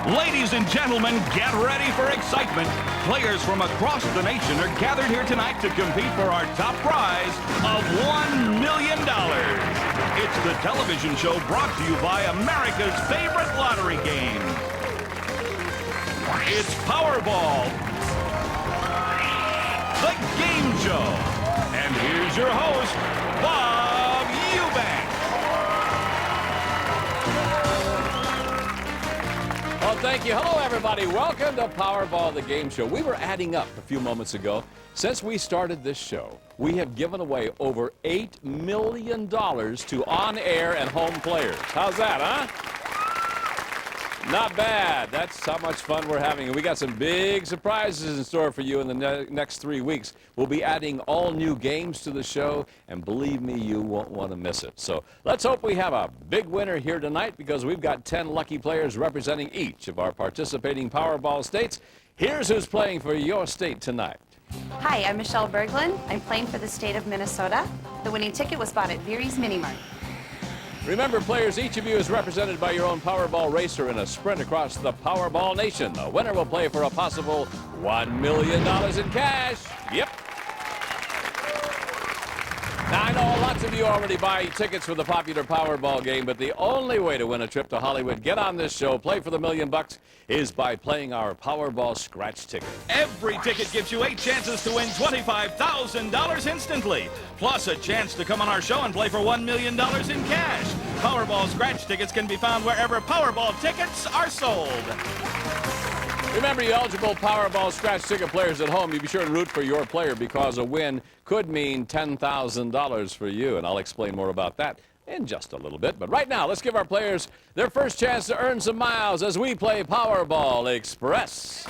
Ladies and gentlemen, get ready for excitement. Players from across the nation are gathered here tonight to compete for our top prize of $1 million. It's the television show brought to you by America's favorite lottery game. It's Powerball, the game show. And here's your host, Bob Eubank. Well, thank you. Hello, everybody. Welcome to Powerball, the game show. We were adding up a few moments ago. Since we started this show, we have given away over $8 million to on-air and home players. How's that, huh? Not bad. That's how much fun we're having. And we got some big surprises in store for you in the next 3 weeks. We'll be adding all new games to the show, and believe me, you won't want to miss it. So let's hope we have a big winner here tonight, because we've got 10 lucky players representing each of our participating Powerball states. Here's who's playing for your state tonight. Hi, I'm Michelle Berglund. I'm playing for the state of Minnesota. The winning ticket was bought at Veire's Mini Mart. Remember, players, each of you is represented by your own Powerball racer in a sprint across the Powerball nation. The winner will play for a possible $1 million in cash. Yep. Now, I know lots of you already buy tickets for the popular Powerball game, but the only way to win a trip to Hollywood, get on this show, play for the $1 million, is by playing our Powerball scratch ticket. Every ticket gives you 8 chances to win $25,000 instantly, plus a chance to come on our show and play for $1 million in cash. Powerball scratch tickets can be found wherever Powerball tickets are sold. Remember, you eligible Powerball scratch ticket players at home, you be sure to root for your player, because a win could mean $10,000 for you, and I'll explain more about that in just a little bit. But right now, let's give our players their first chance to earn some miles as we play Powerball Express.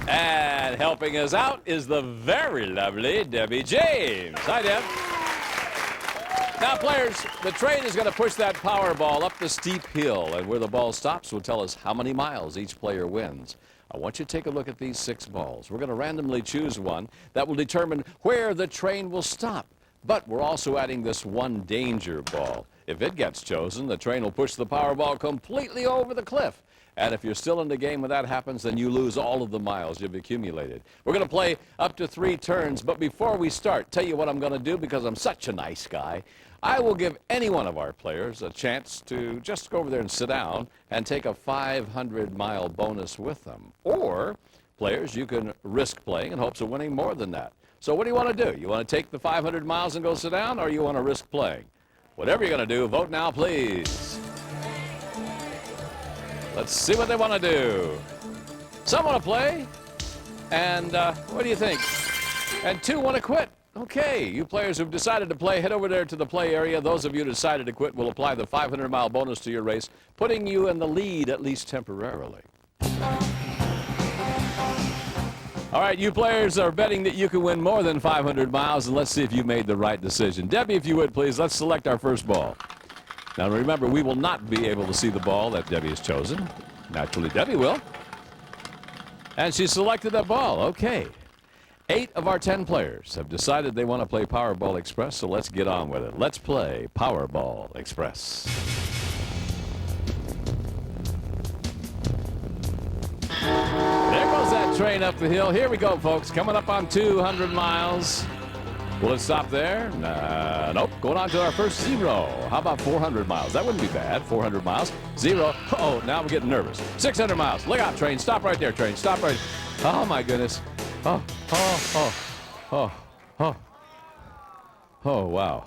And helping us out is the very lovely Debbie James. Hi, Deb. Now, players, the train is going to push that Powerball up the steep hill, and where the ball stops will tell us how many miles each player wins. I want you to take a look at these 6 balls. We're going to randomly choose one that will determine where the train will stop. But we're also adding this one danger ball. If it gets chosen, the train will push the Powerball completely over the cliff. And if you're still in the game when that happens, then you lose all of the miles you've accumulated. We're going to play up to 3 turns, but before we start, tell you what I'm going to do, because I'm such a nice guy. I will give any one of our players a chance to just go over there and sit down and take a 500-mile bonus with them. Or, players, you can risk playing in hopes of winning more than that. So what do you want to do? You want to take the 500 miles and go sit down, or you want to risk playing? Whatever you're going to do, vote now, please. Let's see what they want to do. Some want to play, and what do you think? And 2 want to quit. Okay, you players who've decided to play, head over there to the play area. Those of you who decided to quit will apply the 500-mile bonus to your race, putting you in the lead, at least temporarily. All right, you players are betting that you can win more than 500 miles, and let's see if you made the right decision. Debbie, if you would, please, let's select our first ball. Now, remember, we will not be able to see the ball that Debbie has chosen. Naturally, Debbie will. And she selected that ball. Okay. 8 of our 10 players have decided they want to play Powerball Express, so let's get on with it. Let's play Powerball Express. There goes that train up the hill. Here we go, folks. Coming up on 200 miles. Will it stop there? Nope. Going on to our first 0. How about 400 miles? That wouldn't be bad. 400 miles. 0. Oh, now we're getting nervous. 600 miles. Look out, train. Stop right there, train. Stop right. Oh, my goodness. Oh, wow.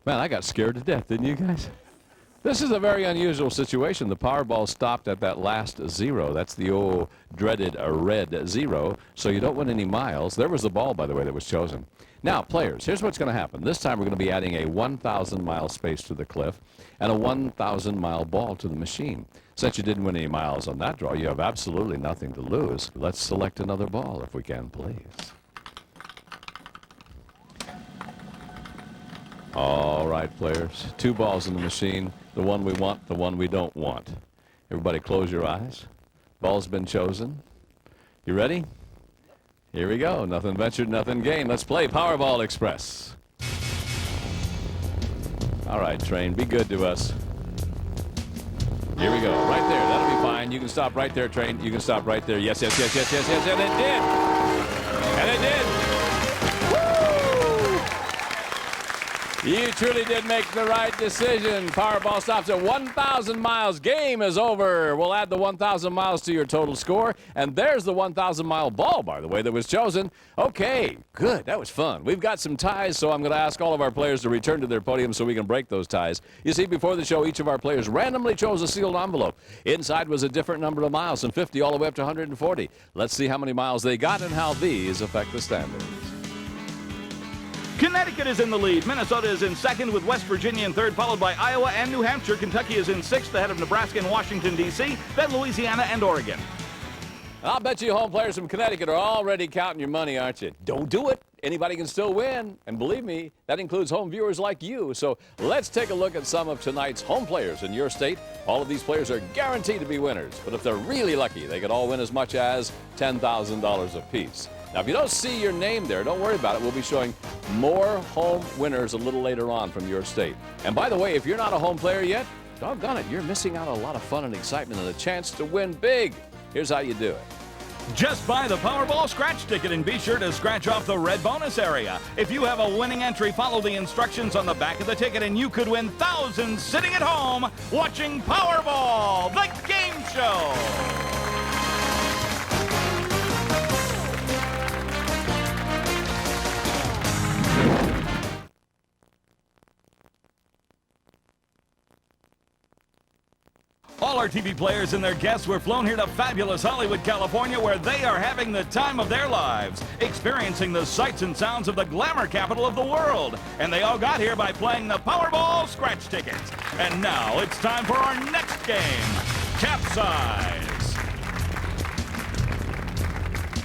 Man, I got scared to death, didn't you guys? This is a very unusual situation. The Powerball stopped at that last 0. That's the old dreaded red 0, so you don't win any miles. There was the ball, by the way, that was chosen. Now, players, here's what's going to happen. This time we're going to be adding a 1,000-mile space to the cliff and a 1,000-mile ball to the machine. Since you didn't win any miles on that draw, you have absolutely nothing to lose. Let's select another ball, if we can, please. All right, players. 2 balls in the machine. The one we want, the one we don't want. Everybody close your eyes. Ball's been chosen. You ready? Here we go. Nothing ventured, nothing gained. Let's play Powerball Express. All right, train, be good to us. Here we go. Right there. That'll be fine. You can stop right there, train. You can stop right there. Yes, yes, yes, yes, yes, yes. And it did. And it did. You truly did make the right decision. Powerball stops at 1,000 miles. Game is over. We'll add the 1,000 miles to your total score. And there's the 1,000-mile ball, by the way, that was chosen. Okay, good. That was fun. We've got some ties, so I'm going to ask all of our players to return to their podium so we can break those ties. You see, before the show, each of our players randomly chose a sealed envelope. Inside was a different number of miles, from 50 all the way up to 140. Let's see how many miles they got and how these affect the standings. Connecticut is in the lead. Minnesota is in second, with West Virginia in third, followed by Iowa and New Hampshire. Kentucky is in sixth, ahead of Nebraska and Washington, D.C., then Louisiana and Oregon. I'll bet you home players from Connecticut are already counting your money, aren't you? Don't do it. Anybody can still win. And believe me, that includes home viewers like you. So let's take a look at some of tonight's home players in your state. All of these players are guaranteed to be winners. But if they're really lucky, they could all win as much as $10,000 apiece. Now, if you don't see your name there, don't worry about it. We'll be showing more home winners a little later on from your state. And by the way, if you're not a home player yet, doggone it, you're missing out on a lot of fun and excitement and a chance to win big. Here's how you do it. Just buy the Powerball scratch ticket and be sure to scratch off the red bonus area. If you have a winning entry, follow the instructions on the back of the ticket and you could win thousands sitting at home watching Powerball, the game show. All our TV players and their guests were flown here to fabulous Hollywood, California, where they are having the time of their lives, experiencing the sights and sounds of the glamour capital of the world. And they all got here by playing the Powerball scratch ticket. And now it's time for our next game, Capsize.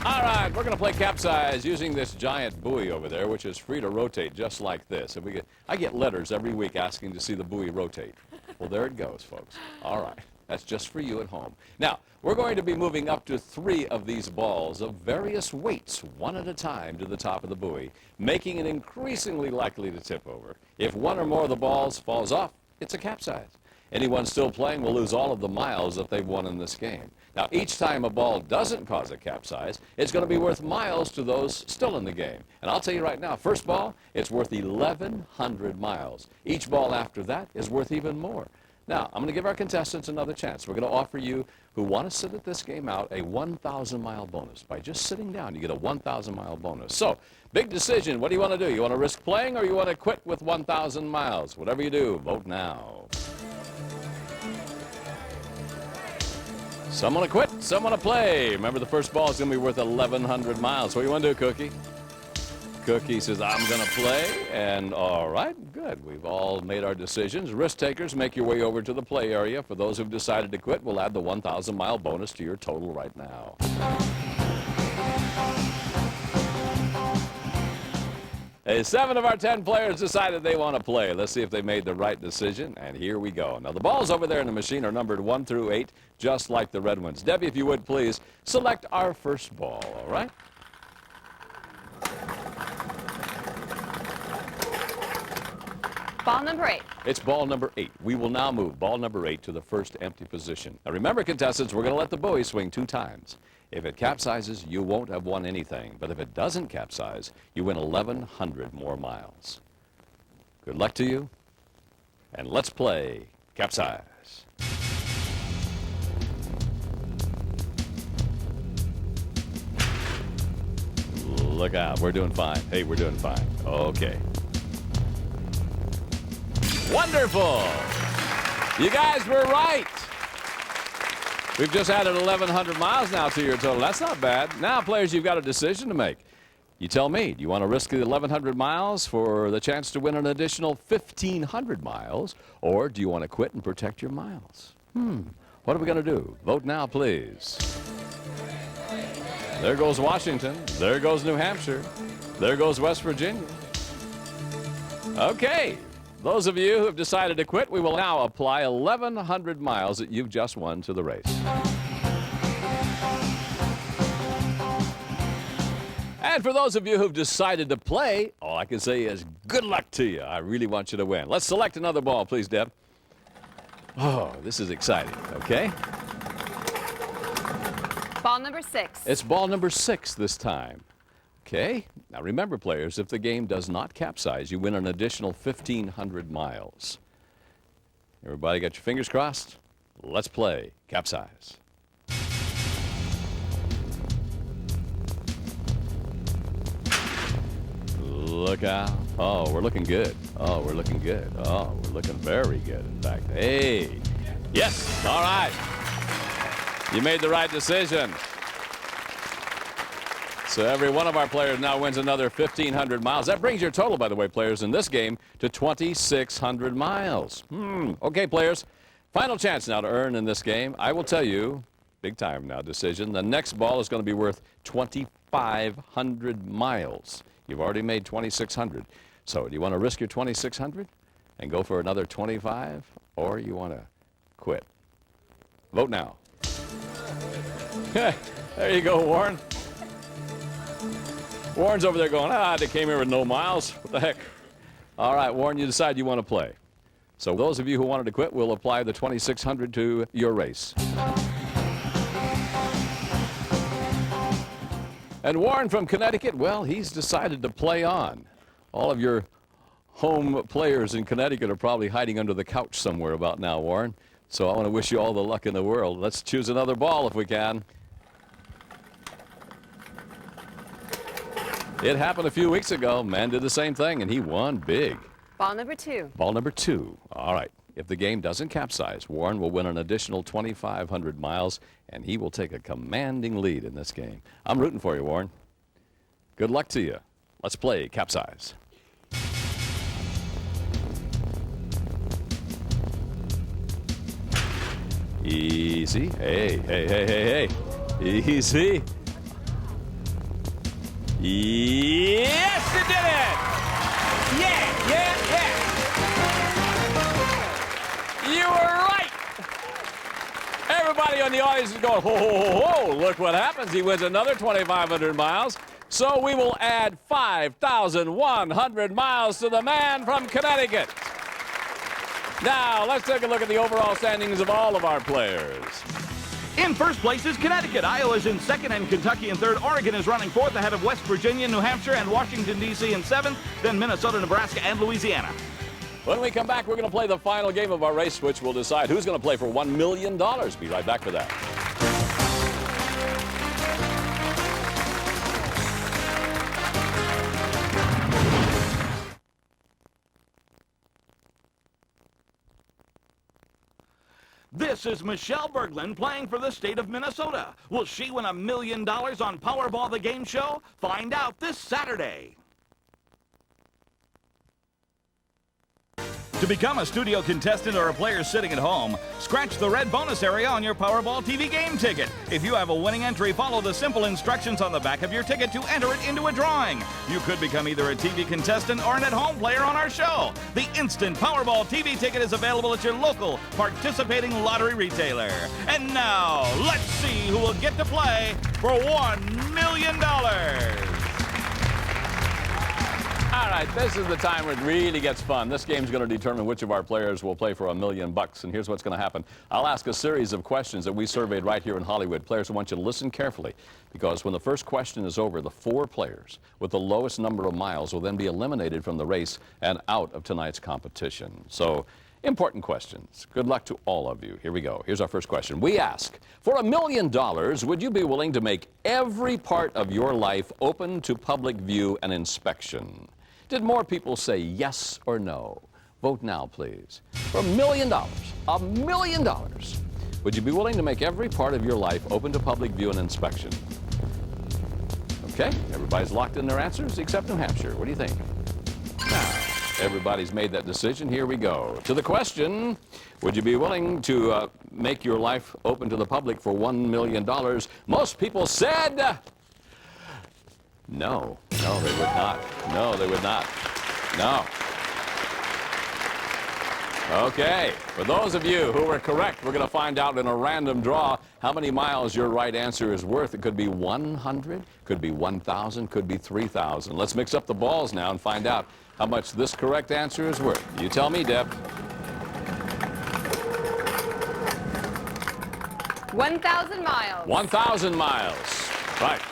All right, we're going to play Capsize using this giant buoy over there, which is free to rotate just like this. And I get letters every week asking to see the buoy rotate. Well, there it goes, folks. All right. That's just for you at home. Now, we're going to be moving up to 3 of these balls of various weights, one at a time, to the top of the buoy, making it increasingly likely to tip over. If one or more of the balls falls off, it's a capsize. Anyone still playing will lose all of the miles that they've won in this game. Now, each time a ball doesn't cause a capsize, it's going to be worth miles to those still in the game. And I'll tell you right now, first ball, it's worth 1,100 miles. Each ball after that is worth even more. Now, I'm going to give our contestants another chance. We're going to offer you, who want to sit at this game out, a 1,000-mile bonus. By just sitting down, you get a 1,000-mile bonus. So, big decision. What do you want to do? You want to risk playing, or you want to quit with 1,000 miles? Whatever you do, vote now. Some want to quit, some want to play. Remember, the first ball is going to be worth 1,100 miles. What do you want to do, Cookie? Cookie says, I'm going to play. And all right, good. We've all made our decisions. Risk takers, make your way over to the play area. For those who've decided to quit, we'll add the 1,000-mile bonus to your total right now. Hey, 7 of our 10 players decided they want to play. Let's see if they made the right decision, and here we go. Now, the balls over there in the machine are numbered 1 through 8, just like the red ones. Debbie, if you would, please, select our first ball, all right? Ball number 8. It's ball number 8. We will now move ball number 8 to the first empty position. Now, remember, contestants, we're going to let the buoy swing 2 times. If it capsizes, you won't have won anything. But if it doesn't capsize, you win 1,100 more miles. Good luck to you, and let's play Capsize. Look out, we're doing fine. Hey, we're doing fine. Okay. Wonderful! You guys were right. We've just added 1,100 miles now to your total. That's not bad. Now, players, you've got a decision to make. You tell me, do you want to risk the 1,100 miles for the chance to win an additional 1,500 miles, or do you want to quit and protect your miles? What are we going to do? Vote now, please. There goes Washington. There goes New Hampshire. There goes West Virginia. Okay. Those of you who have decided to quit, we will now apply 1,100 miles that you've just won to the race. And for those of you who've decided to play, all I can say is good luck to you. I really want you to win. Let's select another ball, please, Deb. Oh, this is exciting, okay? Ball number 6. It's ball number 6 this time. Okay? Now remember, players, if the game does not capsize, you win an additional 1,500 miles. Everybody got your fingers crossed? Let's play capsize. Look out. Oh, we're looking good. Oh, we're looking good. Oh, we're looking very good, in fact. Hey. Yes. All right. You made the right decision. So every one of our players now wins another 1,500 miles. That brings your total, by the way, players, in this game to 2,600 miles. Okay, players. Final chance now to earn in this game. I will tell you, big time now decision, the next ball is going to be worth 2,500 miles. You've already made 2,600. So do you want to risk your 2,600 and go for another 25, or you want to quit? Vote now. There you go, Warren. Warren's over there going, they came here with no miles. What the heck? All right, Warren, you decide you want to play. So those of you who wanted to quit will apply the 2,600 to your race. And Warren from Connecticut, well, he's decided to play on. All of your home players in Connecticut are probably hiding under the couch somewhere about now, Warren. So I want to wish you all the luck in the world. Let's choose another ball if we can. It happened a few weeks ago. Man did the same thing, and he won big. Ball number 2. Ball number 2. All right. If the game doesn't capsize, Warren will win an additional 2,500 miles, and he will take a commanding lead in this game. I'm rooting for you, Warren. Good luck to you. Let's play capsize. Easy. Hey, hey, hey, hey, hey. Easy. Yes, it did it! Yeah, yeah, yeah. You were right. Everybody on the audience is going, ho, ho, ho, ho. Look what happens. He wins another 2,500 miles. So we will add 5,100 miles to the man from Connecticut. Now, let's take a look at the overall standings of all of our players. In first place is Connecticut. Iowa's in second, and Kentucky in third. Oregon is running fourth, ahead of West Virginia, New Hampshire, and Washington, D.C. in seventh. Then Minnesota, Nebraska, and Louisiana. When we come back, we're going to play the final game of our race, which will decide who's going to play for $1 million. Be right back for that. This is Michelle Berglund playing for the state of Minnesota. Will she win $1 million on Powerball the game show? Find out this Saturday. To become a studio contestant or a player sitting at home, scratch the red bonus area on your Powerball TV game ticket. If you have a winning entry, follow the simple instructions on the back of your ticket to enter it into a drawing. You could become either a TV contestant or an at-home player on our show. The instant Powerball TV ticket is available at your local participating lottery retailer. And now, let's see who will get to play for $1 million. All right, this is the time where it really gets fun. This game's going to determine which of our players will play for $1 million. And here's what's going to happen. I'll ask a series of questions that we surveyed right here in Hollywood. Players, I want you to listen carefully, because when the first question is over, the 4 players with the lowest number of miles will then be eliminated from the race and out of tonight's competition. So, important questions. Good luck to all of you. Here we go. Here's our first question. We ask, for $1 million, would you be willing to make every part of your life open to public view and inspection? Did more people say yes or no? Vote now, please. For $1 million, $1 million, would you be willing to make every part of your life open to public view and inspection? Okay, everybody's locked in their answers except New Hampshire. What do you think? Now, everybody's made that decision. Here we go. To the question, would you be willing to make your life open to the public for $1 million? Most people said no. No, they would not. No, they would not. No. Okay, for those of you who were correct, we're going to find out in a random draw how many miles your right answer is worth. It could be 100, could be 1,000, could be 3,000. Let's mix up the balls now and find out how much this correct answer is worth. You tell me, Deb. 1,000 miles. 1,000 miles. Right.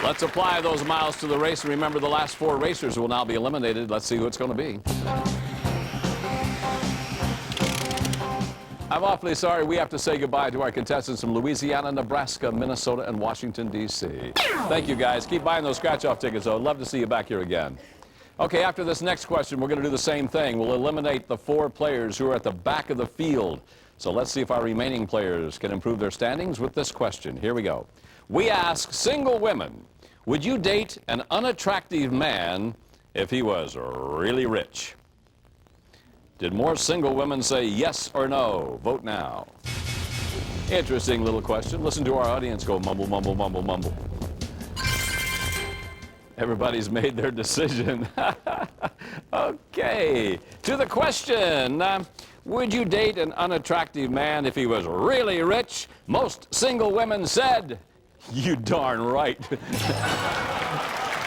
Let's apply those miles to the race. And remember, the last 4 racers will now be eliminated. Let's see who it's going to be. I'm awfully sorry we have to say goodbye to our contestants from Louisiana, Nebraska, Minnesota, and Washington, D.C. Thank you, guys. Keep buying those scratch-off tickets, though. I'd love to see you back here again. Okay, after this next question, we're going to do the same thing. We'll eliminate the 4 players who are at the back of the field. So let's see if our remaining players can improve their standings with this question. Here we go. We ask single women, would you date an unattractive man if he was really rich? Did more single women say yes or no? Vote now. Interesting little question. Listen to our audience go mumble, mumble, mumble, mumble. Everybody's made their decision. Okay. To the question, would you date an unattractive man if he was really rich? Most single women said, you darn right.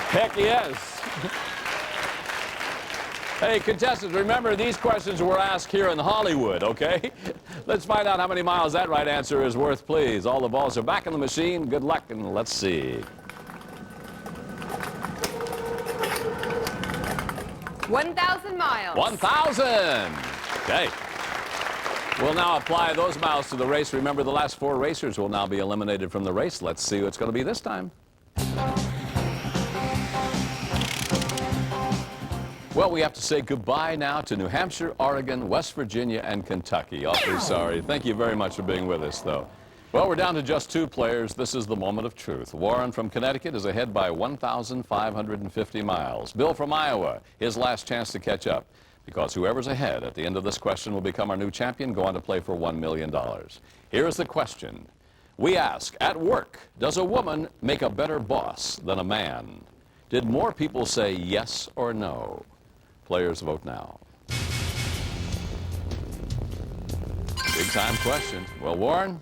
Heck yes. Hey, contestants, remember these questions were asked here in Hollywood, okay? Let's find out how many miles that right answer is worth, please. All the balls are back in the machine. Good luck, and let's see. 1,000 miles. 1,000. Okay. We'll now apply those miles to the race. Remember, the last 4 racers will now be eliminated from the race. Let's see who it's going to be this time. Well, we have to say goodbye now to New Hampshire, Oregon, West Virginia, and Kentucky. Awfully sorry. Thank you very much for being with us, though. Well, we're down to just 2 players. This is the moment of truth. Warren from Connecticut is ahead by 1,550 miles. Bill from Iowa, his last chance to catch up, because whoever's ahead at the end of this question will become our new champion, go on to play for $1 million. Here's the question. We ask, at work, does a woman make a better boss than a man? Did more people say yes or no? Players, vote now. Big time question. Well, Warren,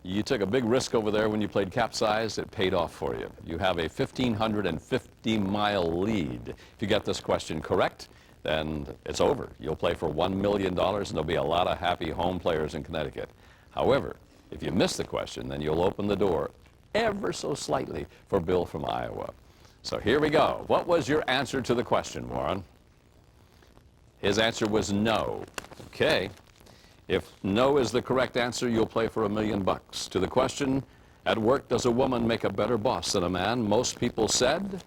you took a big risk over there when you played capsize. It paid off for you. You have a 1,550-mile lead. If you get this question correct, then it's over. You'll play for $1 million, and there'll be a lot of happy home players in Connecticut. However, if you miss the question, then you'll open the door ever so slightly for Bill from Iowa. So here we go. What was your answer to the question, Warren? His answer was no. Okay. If no is the correct answer, you'll play for $1 million. To the question, at work, does a woman make a better boss than a man? Most people said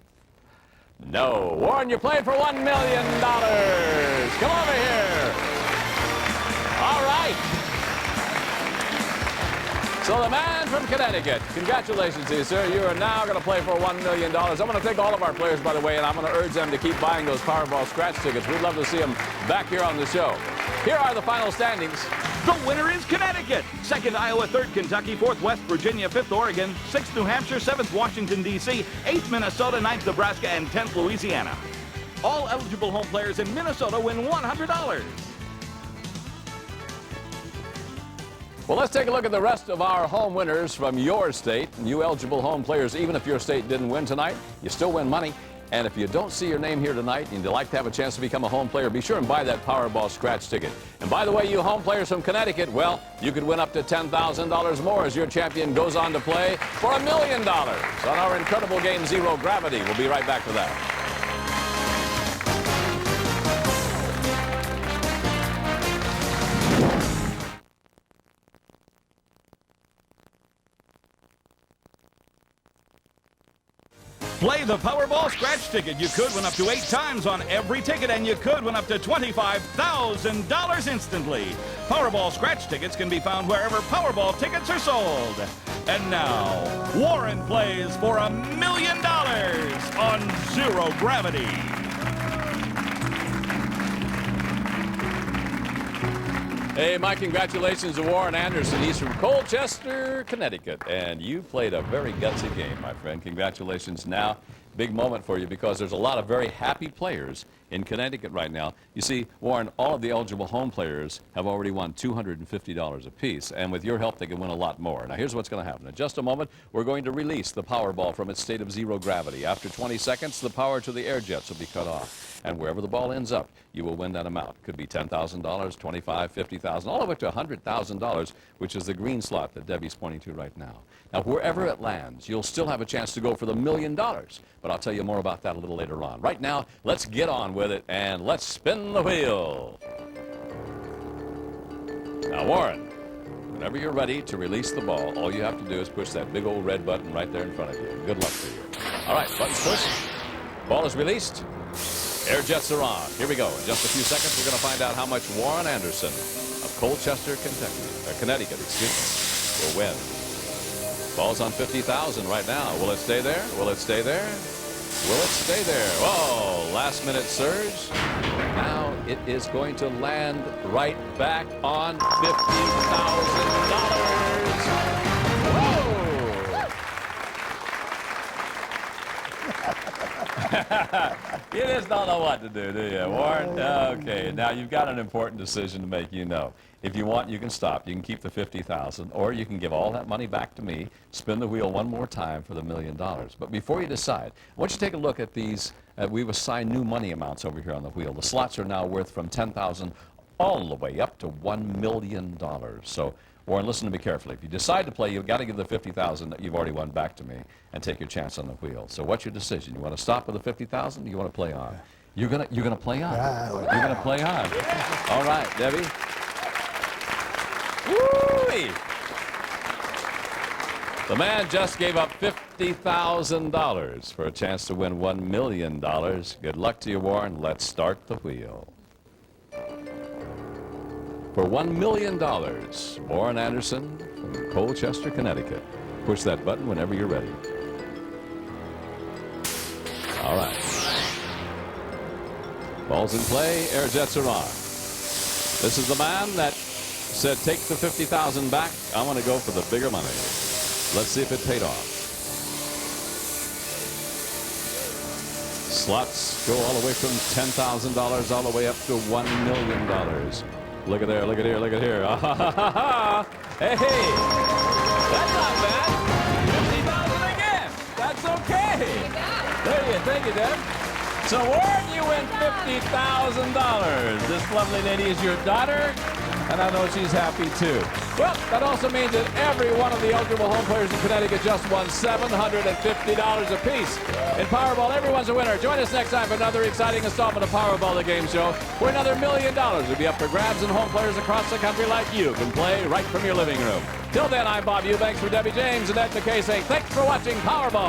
no. Warren, you play for $1 million. Come over here. All right. So the man from Connecticut, congratulations to you, sir. You are now going to play for $1 million. I'm going to thank all of our players, by the way, and I'm going to urge them to keep buying those Powerball scratch tickets. We'd love to see them back here on the show. Here are the final standings. The winner is Connecticut. 2nd, Iowa. 3rd, Kentucky. 4th, West Virginia. 5th, Oregon. 6th, New Hampshire. 7th, Washington, D.C. 8th, Minnesota. 9th, Nebraska. And 10th, Louisiana. All eligible home players in Minnesota win $100. Well, let's take a look at the rest of our home winners from your state. You eligible home players, even if your state didn't win tonight, you still win money. And if you don't see your name here tonight and you'd like to have a chance to become a home player, be sure and buy that Powerball scratch ticket. And by the way, you home players from Connecticut, well, you could win up to $10,000 more as your champion goes on to play for $1 million on our incredible game, Zero Gravity. We'll be right back to that. Play the Powerball scratch ticket. You could win up to 8 times on every ticket, and you could win up to $25,000 instantly. Powerball scratch tickets can be found wherever Powerball tickets are sold. And now, Warren plays for $1 million on Zero Gravity. Hey, my congratulations to Warren Anderson. He's from Colchester, Connecticut. And you played a very gutsy game, my friend. Congratulations. Now, big moment for you because there's a lot of very happy players in Connecticut right now. You see, Warren, all of the eligible home players have already won $250 apiece, and with your help, they can win a lot more. Now, here's what's going to happen. In just a moment, we're going to release the Powerball from its state of zero gravity. After 20 seconds, the power to the air jets will be cut off, and wherever the ball ends up, you will win that amount. Could be $10,000, $25,000, $50,000, all the way up to $100,000, which is the green slot that Debbie's pointing to right now. Now, wherever it lands, you'll still have a chance to go for the $1 million, but I'll tell you more about that a little later on. Right now, let's get on with it, and let's spin the wheel. Now, Warren, whenever you're ready to release the ball, all you have to do is push that big old red button right there in front of you. Good luck to you. All right, button's pushed. Ball is released. Air jets are on. Here we go. In just a few seconds, we're going to find out how much Warren Anderson of Colchester, Connecticut, will win. Ball's on 50,000 right now. Will it stay there? Will it stay there? Will it stay there? Oh, last minute surge. Now it is going to land right back on $50,000. You just don't know what to do you, Warren? Okay, now you've got an important decision to make, you know. If you want, you can stop. You can keep the $50,000, or you can give all that money back to me, spin the wheel one more time for the $1 million. But before you decide, I want you to take a look at these. We've assigned new money amounts over here on the wheel. The slots are now worth from $10,000 all the way up to $1 million. So, Warren, listen to me carefully. If you decide to play, you've got to give the $50,000 that you've already won back to me and take your chance on the wheel. So what's your decision? You want to stop with the $50,000 or you want to play on? You're gonna play on. You're going to play on. All right, Debbie. Woo-wee. The man just gave up $50,000 for a chance to win $1 million. Good luck to you, Warren. Let's start the wheel. For $1 million, Warren Anderson from Colchester, Connecticut. Push that button whenever you're ready. All right. Ball's in play. Air jets are on. This is the man that said, take the $50,000 back. I want to go for the bigger money. Let's see if it paid off. Slots go all the way from $10,000 all the way up to $1 million. Look at there, look at here, look at here. Hey, that's not bad. 50,000 again. That's okay. There you, thank you, Deb. So, Warren, you win $50,000. This lovely lady is your daughter, and I know she's happy too. Well, that also means that every one of the eligible home players in Connecticut just won $750 apiece. In Powerball, everyone's a winner. Join us next time for another exciting installment of Powerball, the game show, where another $1 million will be up for grabs, and home players across the country like you can play right from your living room. Till then, I'm Bob Eubanks for Debbie James and Ed McKay saying thanks for watching Powerball.